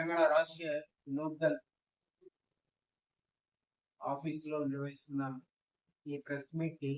తెలంగాణ రాష్ట్రీయ లోక్దల్ ఆఫీసులో నిర్వహిస్తున్న ఈ ప్రెస్ మీట్ కి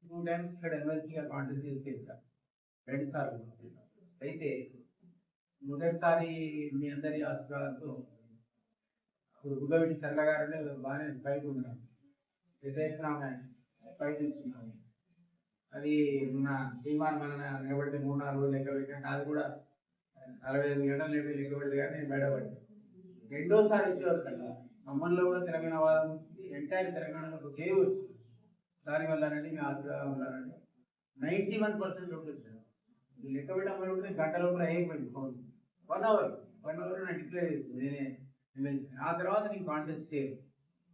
2 టైమ్స్ ఇక్కడ ఎమ్మెల్సీగా కాంట్రిబ్యూట్ చేశారు. 2 సార్లు. అయితే మొదటిసారి మీ అందరి ఆశీర్వాదంతో ఇప్పుడు గుగ్గవీటి సరళ గారు బాగానే బయట ఉన్నారు. విజయనామ బయట ఇచ్చున్నాము. అది మన తీర్మానం మన నిలబడితే 3-4 రోజులు లెక్క పెట్టినట్టు అది కూడా 45 గంటలు లెక్క పెడితే కానీ నేను బయటపడ్డాను. రెండోసారి ఇచ్చేవారు కదా ఖమ్మంలో కూడా తెలంగాణ వాదం ఎంటైర్ తెలంగాణలో ఒకే వచ్చింది. దానివల్ల అనేది మీ ఆశీర్వాదం ఉన్నారండి. 91% ఓట్లు వచ్చారు. లెక్క పెట్టడం కూడా గంట లోపల అయిపోయింది. 1 అవర్ నేను డిక్లేర్ చేసింది నేనే. ఆ తర్వాత నేను కాంటెస్ట్ చేయను.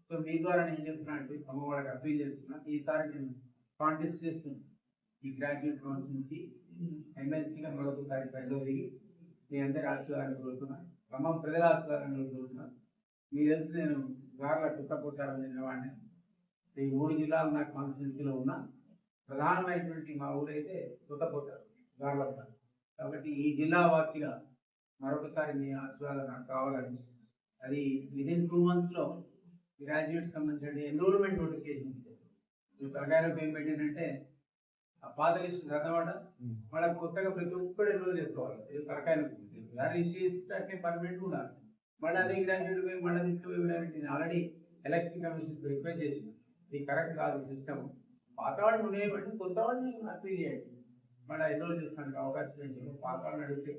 సో మీ ద్వారా నేను చెప్తున్నా అంటే అమ్మ వాళ్ళకి అప్పీల్ చేస్తున్నా. ఈసారి నేను కాంటెస్ట్ చేస్తున్నాను. ఈ గ్రాడ్యుయేట్ కౌన్సిల్కి ఎమ్మెల్సీగా మరొకసారి బయలుదేరి మీ అందరి ఆశీర్వాదాన్ని కోరుతున్నాను. ఖమ్మం ప్రజల ఆశీర్వాదాన్ని కోరుతున్నాను. మీకు తెలిసి నేను గార్ల కుట్టపోతారని చెందిన వాడిని. ఈ 3 జిల్లాలు నా కాన్స్టిట్యున్సీలో ఉన్న ప్రధానమైనటువంటి మా ఊరైతే కుట్టపోతారు గార్ల. కాబట్టి ఈ జిల్లా వాసిగా మరొకసారి మీ ఆశీర్వాదం నాకు కావాలని, అది విదిన్ 2 months లో గ్రాడ్యుయేట్ సంబంధించిన ఎన్రోల్మెంట్ నోటిఫికేషన్ ఇచ్చారు. ఈ ప్రకారం ఏం పెట్టిందంటే ఆ పాత లిస్టు చదవడ మళ్ళీ కొత్తగా ప్రతి ఒక్కరు ఎన్రోల్ చేసుకోవాలి. ఇది తరకాయలు రిజిస్ట్రేషన్ పర్మనెంట్ ఉండాలి. మళ్ళీ అదే గ్రాడ్యుయేట్ పోయి మళ్ళీ తీసుకుపోయి ఆల్రెడీ ఎలక్షన్ కమిషన్ రిక్వెస్ట్ చేసిన ఇది కరెక్ట్ కాదు సిస్టమ్. పాత వాడిని ఉండేవండి, కొత్త వాడిని అప్పీల్ చేయండి. మళ్ళీ ఎన్రోల్ చేసుకోవడానికి అవకాశం ఏంటి? పాత వాడిని అడిగితే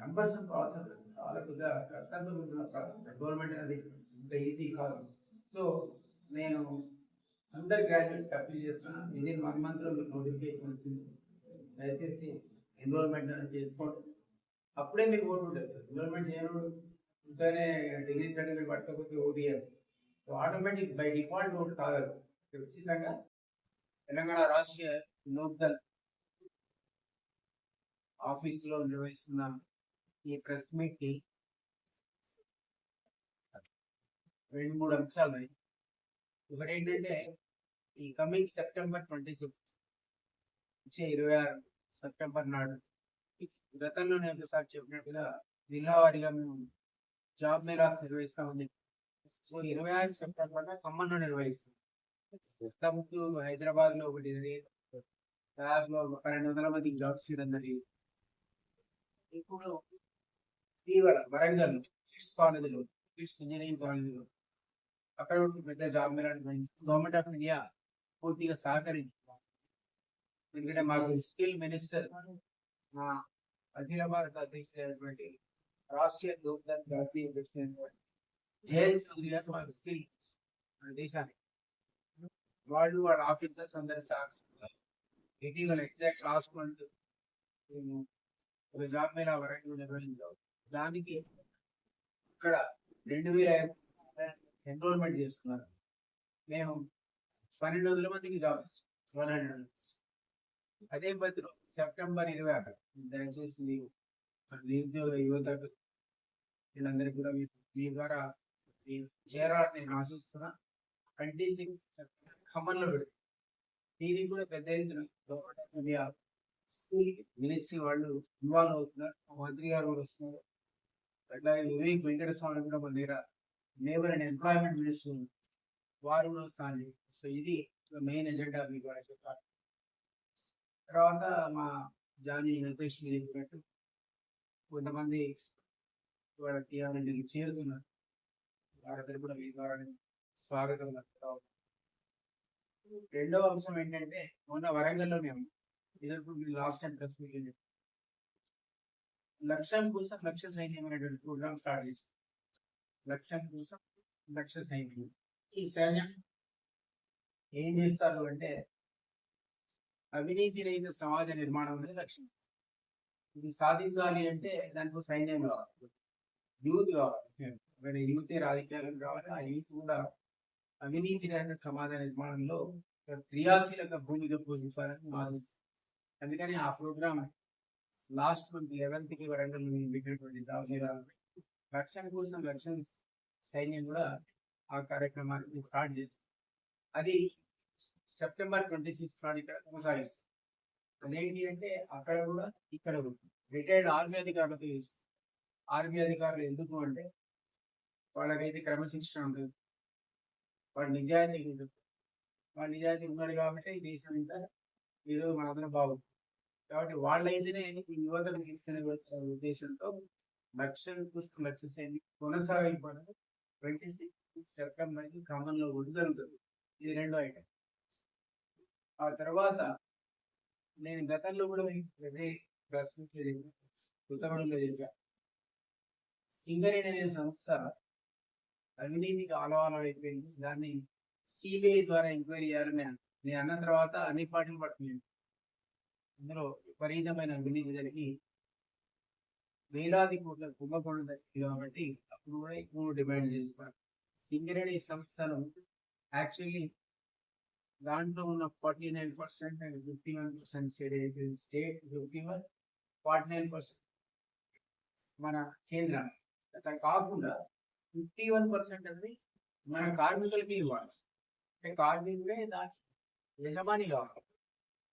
కంపల్సరీ ప్రాసెస్ చాలా కొద్దిగా కష్టంతో కూడిన ప్రాసెస్. గవర్నమెంట్ అనేది ఇంత ఈజీ కాదు. సో నేను అందరు గ్రాడ్యుయేట్స్ అప్పీల్ చేస్తున్నాను. విదిన్ 1 month లో మీకు నోటిఫికేషన్ వచ్చింది. దయచేసి ఎన్రోల్మెంట్ అనేది చేసుకోండి. అప్పుడే మీకు ఓటు ఉంటుంది. ఎన్రోల్మెంట్ చేయడం ఉంటేనే డిగ్రీ సర్టిఫికేట్ పట్టకపోతే ఓటు ఇయ్యారు. So automatic by default vote కాగలరు. ఖచ్చితంగా తెలంగాణ రాష్ట్రీయ లోక్దల్ ఆఫీసులో నిర్వహిస్తున్న ఈ ప్రెస్ మీట్ కి 2-3 అంశాలు ఉన్నాయి. ఒకటి ఏంటంటే ఈ కమింగ్ September 26 వచ్చే 26 సెప్టెంబర్ నాడు గతంలో నేను ఒకసారి చెప్పినట్టుగా జిల్లా వారీగా మేము జాబ్ మేళాస్ నిర్వహిస్తామని. సో 26 సెప్టెంబర్ ఖమ్మంలో నిర్వహిస్తాం. ముందు హైదరాబాద్ లో ఒకటి దాదాపులో 1200 మందికి జాబ్స్ ఇవ్వడం జరిగింది. ఇప్పుడు ఇటీవల వరంగల్ కిడ్స్ కాలేజీలో, కిడ్స్ ఇంజనీరింగ్ కాలేజీలో అక్కడ పెద్ద job Mela government of India పూర్తిగా సహకరించి, ఎందుకంటే మాకు స్కిల్ మినిస్టర్ మా అఖిల భారత అధ్యక్షుడైనటువంటి రాష్ట్రీయ లోక్దల్ జాతీయ అధ్యక్షుడైనటువంటి జయంత్ చౌదరి గారు మాకు స్కిల్ మన దేశానికి వాళ్ళ ఆఫీసర్స్ అందరి సహకరించారు. ఇటీవల ఎగ్జాక్ట్ లాస్ట్ మంత్ ఒక జాబ్ మేళా వరంగల్ నిర్వహించారు. దానికి ఇక్కడ 2000 ఎన్రోల్మెంట్ చేసుకున్నారు. మేము 1200 మందికి జాబ్స్ 100. అదే పద్ధతిలో సెప్టెంబర్ 26 దయచేసి నిరుద్యోగ యువతకు వీళ్ళందరికీ కూడా మీ ద్వారా చేరాలని నేను ఆశిస్తున్నా. 26 ఖమ్మంలో పెడుతుంది. దీనికి కూడా పెద్ద ఎత్తున government of India skill ministry వాళ్ళు ఇన్వాల్వ్ అవుతున్నారు. మంత్రి గారు కూడా వస్తున్నారు. అట్లాగే వివేక్ వెంకటస్వామి కూడా మన దగ్గర లేబర్ అండ్ ఎంప్లాయ్మెంట్ మినిస్టర్ వారు కూడా వస్తాను. సో ఇది మెయిన్ ఎజెండా మీకు కూడా చెప్పాలి. తర్వాత మా జానీ వెంకటేష్ చెప్పినట్టు కొంతమంది వాళ్ళ టీఆర్ఎల్కి చేరుతున్నారు. వారందరూ కూడా మీ ద్వారా స్వాగతం. రెండవ అంశం ఏంటంటే మొన్న వరంగల్లో మేము లాస్ట్ టైం ప్రెస్ మీట్ లక్ష్యం కోసం లక్ష్య సైన్యం అనేటువంటి ప్రోగ్రామ్ స్టార్ట్ చేస్తాం. లక్ష్యం కోసం లక్ష్య సైన్యం. ఈ సైన్యం ఏం చేస్తారు అంటే అవినీతి రహిత సమాజ నిర్మాణం అనేది లక్ష్యం. ఇది సాధించాలి అంటే దానికి సైన్యం కావాలి, యూత్ కావాలి. యూతే రాజకీయాలకు కావాలి. ఆ యూత్ కూడా అవినీతి రహిత సమాజ నిర్మాణంలో క్రియాశీలక భూమిక పోషించాలని ఆశిస్తుంది. అందుకని ఆ programme last month 11th Warangal పెట్టినటువంటి లక్ష్యం కోసం లక్ష్యం సైన్యం కూడా ఆ కార్యక్రమాన్ని స్టార్ట్ చేస్తుంది. అది September 26 నాడు ఇక్కడ కొనసాగిస్తుంది. అదేంటి అంటే అక్కడ కూడా ఇక్కడ రిటైర్డ్ ఆర్మీ అధికారులతో ఆర్మీ అధికారులు ఎందుకు అంటే వాళ్ళకైతే క్రమశిక్షణ ఉంటుంది, వాళ్ళు నిజాయితీ ఉంటుంది. వాళ్ళు నిజాయితీ ఉన్నారు కాబట్టి ఈ దేశం ఇంకా ఈరోజు మనందరం బాగుంది. కాబట్టి వాళ్ళైతేనే ఈ యువతను తీసుకునే ఉద్దేశంతో లక్ష్య సైనిక కొనసాగింపు 26 సెప్టెంబర్కి క్రమంలో కూడా జరుగుతుంది. ఇది రెండో ఐటమ్. ఆ తర్వాత నేను గతంలో కూడా ప్రెస్ మీట్ లో చెప్పా, కృతజ్ఞతలో చెప్పా, సింగరేణి అనే సంస్థ అవినీతికి ఆలవాలం అయిపోయింది. దాన్ని సిబిఐ ద్వారా ఎంక్వైరీ చేయాలని నేను అన్న తర్వాత అన్ని పార్టీలు పడుతున్నాయి. అందులో విపరీతమైన అవినీతి జరిగి వేలాది కోట్ల కుంభకోణం జరిగింది. కాబట్టి అప్పుడు కూడా ఎక్కువ డిమాండ్ చేస్తున్నారు. సింగరేణి సంస్థను యాక్చువల్లీ దాంట్లో ఉన్న 49% అండ్ 51% స్టేట్, 51, 49% మన కేంద్రం. అట్లా కాకుండా 51% అనేది మన కార్మికులకి ఇవ్వాలి. అంటే కార్మికులే దాని యజమాని కావాలి.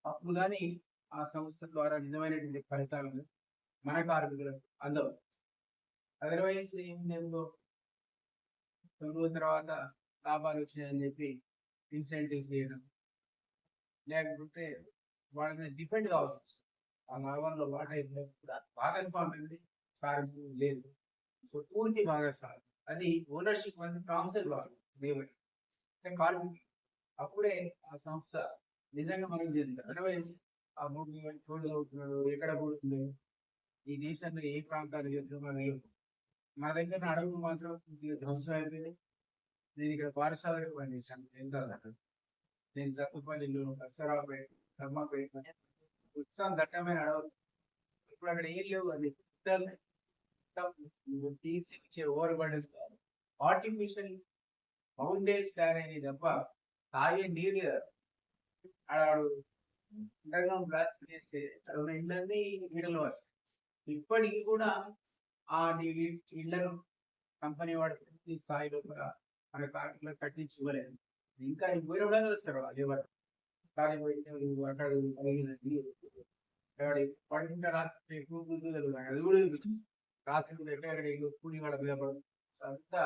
అప్పుడు కానీ ఆ సంస్థ ద్వారా నిజమైనటువంటి ఫలితాలను మన కార్మికులకు అందవు. అదర్వైజ్ ఏందో తర్వాత లాభాలు వచ్చినాయని చెప్పి ఇన్సెంటివ్స్ చేయడం, లేకపోతే వాళ్ళ మీద డిపెండ్ కావాల్సి వస్తుంది. ఆ లాభంలో వాటా భాగస్వామ్యం కార్మికులు లేదు. సో పూర్తి భాగస్వామ్యం అది ఓనర్షిప్ అనేది ట్రాన్స్ఫర్ కావాలి కార్మికులు. అప్పుడే ఆ సంస్థ నిజంగా మనం చెంది. అదర్వైజ్ ఆ భూమి ఎక్కడ అవుతున్నాడు, ఎక్కడ పోతుంది, ఈ దేశంలో ఏ ప్రాంతాలు చెప్తున్నారో మా దగ్గర అడవులు మాత్రం ధ్వంసం అయిపోయింది. నేను ఇక్కడ పాఠశాలకు పనిచేశాను. నేను సత్తుపల్లిలో, అక్షరాపేట, బ్రహ్మపేట ఉత్సాహం దట్టమైన అడవులు. ఇప్పుడు అక్కడ ఏం లేవు. అది తీసి ఇచ్చే ఓవర్బడి ఆర్టిఫిషియల్ మౌంటైన్స్ తయారైన తప్ప తాగే నీరు ఆడు అండర్గ్రౌండ్ బ్లాస్ట్ చేస్తే ఇళ్ళన్నీ నీడలు వస్తాయి. ఇప్పటికీ కూడా ఆ ఇళ్లను కంపెనీ వాడు ప్రతి స్థాయిలో కూడా మన కార్మికులకు కట్టించి ఇవ్వలేదు. ఇంకా ఇవ్వడం వస్తారు లేబర్ పడుకుంటే రాత్రి ఎక్కువ అది కూడా రాత్రి ఎక్కడ కూలి వాళ్ళ నిలబడదు. అంతా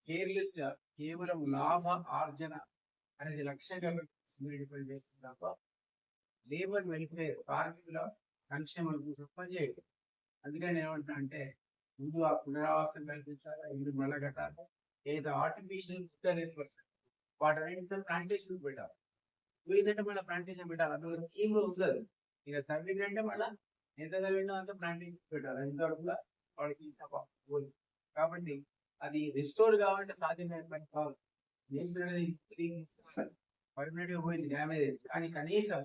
కేర్లెస్ గా కేవలం లాభ ఆర్జన అనేది లక్ష్యంగా పెట్టి చేస్తుంది తప్ప లేబర్ వెల్ఫేర్, కార్మికుల సంక్షేమం కోసం పనిచేయడం. అందుకని ఏమంటున్నా అంటే ముందు ఆ పునరావాసం కల్పించాలి, ఇల్లు మళ్ళా కట్టాలి. ఏదో ఆర్టిఫిషియల్ వాటి ప్లాంటేషన్ పెట్టాలి. ఏంటంటే మళ్ళీ ప్లాంటేషన్ పెట్టాలి. అందులో స్కీమ్ ఉండదు. ఇక తగ్గిందంటే మళ్ళీ ఎంత తగ్గిందో అంత ప్లాంటేషన్ పెట్టాలి. ఎంతవరకు వాడికి కాబట్టి అది రిస్టోర్ కావాలంటే సాధ్యమైన పని కావాలి. పర్మనెంట్ గా పోయింది డ్యామేజ్. కానీ కనీసం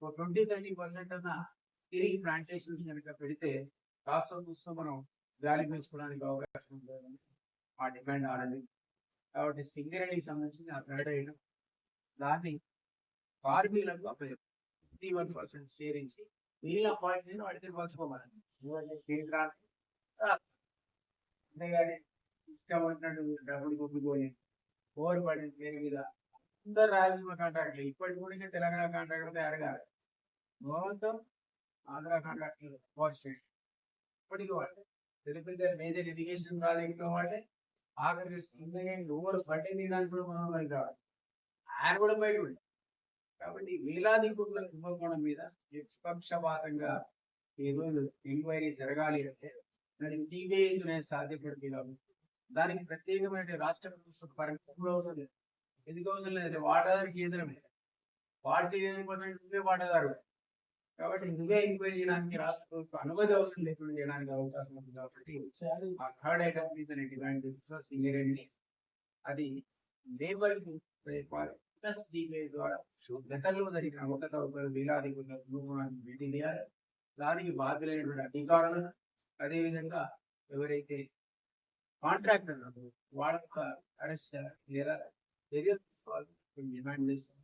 20-30% అన్న తిరిగి ప్లాంటేషన్స్ కనుక పెడితే కాస్త చూస్తూ మనం గాలి పీల్చుకోవడానికి అవకాశం ఉంటుందని మా డిమాండ్ ఆల్రెడీ. కాబట్టి సింగరేణికి సంబంధించి ఆ థర్డ్ ఐటమ్ దాన్ని కార్మికులకు 51% షేరించి మిగిలిన పాయింట్ వాడితే పంచుకోమని కేంద్రాన్ని. అంతేగాని ఇష్టం వచ్చినట్టు డబ్బులు కొట్టుకొని ఓవర్ పడిన పేరు మీద అందరు రాయలసీమ కాంట్రాక్ట్లు ఇప్పటికి కూడా తెలంగాణ కాంట్రాక్టర్ తయారు కాదు. మొత్తం ఆంధ్ర కాంట్రాక్టర్ పవర్ స్టేట్ ఇప్పటికి వాడే తెలిపితే మేజర్ ఇరిగేషన్ ప్రాజెక్ట్ వాడే ఆఖరి ఓవర్ పట్టిన కూడా మనం కావాలి. ఆయన కూడా బయట ఉంది. కాబట్టి వేలాది కోట్ల కుంభకోణం మీద నిష్పక్షపాతంగా ఈరోజు ఎంక్వైరీ జరగాలి అంటే దానికి టీబీఐ సాధ్యపడుతుంది. కాబట్టి దానికి ప్రత్యేకమైన రాష్ట్ర ప్రభుత్వం పరిమితులు అవసరం లేదు. ఎందుకు అవసరం లేదంటే వాటాదారు కేంద్రమే, పార్టీ వాటాదారు. కాబట్టి నువ్వే ఎంక్వైరీ చేయడానికి రాష్ట్ర ప్రభుత్వం అనుమతి అవసరం లేకుండా చేయడానికి అవకాశం ఉంది. కాబట్టి ఆ థర్డ్ ఐటమ్ మీద డిమాండ్ సింగరేణి అది లేబర్ ప్లస్ సిబిఐ ద్వారా గతంలో జరిగిన అవకతవకలు వేలాది భేటీ చేయాలి. దానికి బాధ్యులైనటువంటి అధికారులను, అదేవిధంగా ఎవరైతే కాంట్రాక్టర్ వాళ్ళ అరెస్ట్ లేదా చర్యలు తీసుకోవాలని డిమాండ్ చేస్తాం.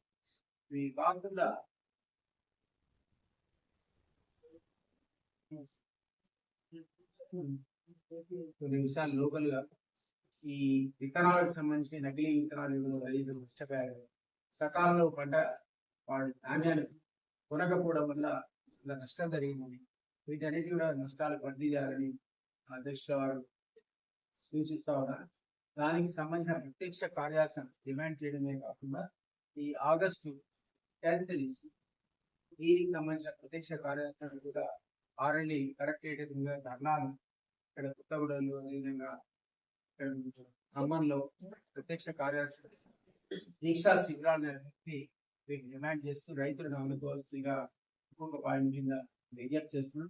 ఇవి కాకుండా కొన్ని విషయాలు లోకల్ గా ఈ విత్తనాలకు సంబంధించి నకిలీ విత్తనాలు రైతులు నష్టపోయారు. సకాలంలో పంట వాడు ధాన్యాలు కొనకపోవడం వల్ల నష్టం జరిగింది. వీటన్నిటి కూడా నష్టాలు భర్తీ చేయాలని అధ్యక్ష వారు సూచిస్తా ఉన్నారు. దానికి సంబంధించిన ప్రత్యక్ష కార్యాచరణ డిమాండ్ చేయడమే కాకుండా ఈ ఆగస్టు 10th దీనికి సంబంధించిన ప్రత్యక్ష కార్యాచరణ కూడా ఆర్ఎల్ఈ కలెక్టరేట్ ధర్నాలు ఇక్కడ కొత్తగూడలో అదేవిధంగా ఖమ్మంలో ప్రత్యక్ష కార్యాచరణ దీక్షా శిబిరాలను డిమాండ్ చేస్తూ రైతులను ఆదుకోవాల్సిందిగా ఇంకొక పాయింట్ కింద విజ్ఞప్తి చేస్తున్నాం.